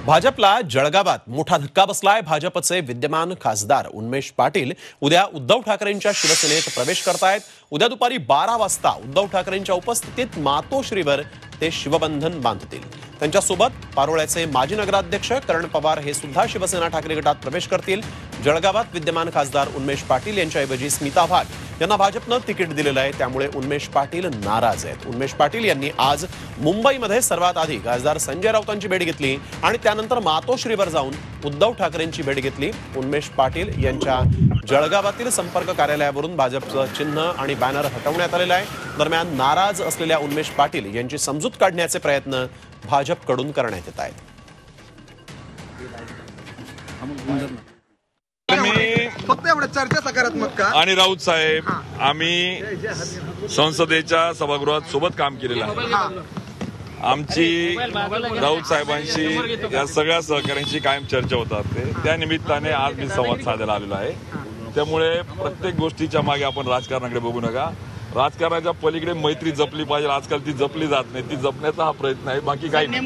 भाजपला जळगावात मोठा धक्का बसलाय। भाजपचे विद्यमान खासदार उन्मेष पाटील उद्या उद्धव ठाकरेंच्या शिवसेनेत प्रवेश करतायत। उद्या दुपारी 12 वाजता उद्धव ठाकरेंच्या उपस्थितीत मातोश्रीवर ते शिवबंधन बांधतील। त्यांच्यासोबत पारोळ्याचे माजी नगराध्यक्ष करण पवार हे सुद्धा शिवसेना ठाकरे गटात प्रवेश करतील। जळगावात विद्यमान खासदार उन्मेष पाटील यांच्याऐवजी स्मिता वाघ यांना भाजपनं तिकीट दिलेलं आहे, त्यामुळे उन्मेष पाटील नाराज आहेत। उन्मेष पाटील यांनी आज मुंबईमध्ये सर्वात आधी खासदार संजय राऊतांची भेट घेतली आणि त्यानंतर मातोश्रीवर जाऊन उद्धव ठाकरेंची भेट घेतली। उन्मेष पाटील यांच्या जळगावातील संपर्क कार्यालयावरून भाजपचं चिन्ह आणि बॅनर हटवण्यात आलेलं आहे। दरम्यान नाराज असलेल्या उन्मेष पाटील यांची समजूत काढण्याचे प्रयत्न भाजपकडून करण्यात येत आहेत। फक्त एवढं चर्चा सकारात्मक का आणि राऊत साहेब आम्ही संसदेच्या सभागृहात सोबत काम केलेलं आहे। आमची राऊत साहेबांशी या सगळ्या सहकाऱ्यांशी कायम चर्चा होतात। त्या निमित्ताने आज मी संवाद साधायला आलेलो आहे। त्यामुळे प्रत्येक गोष्टीच्या मागे आपण राजकारणाकडे बघू नका। राजकारणाच्या पलीकडे मैत्री जपली पाहिजे। आजकाल ती जपली जात नाही, ती जपण्याचा हा प्रयत्न आहे, बाकी काही नाही।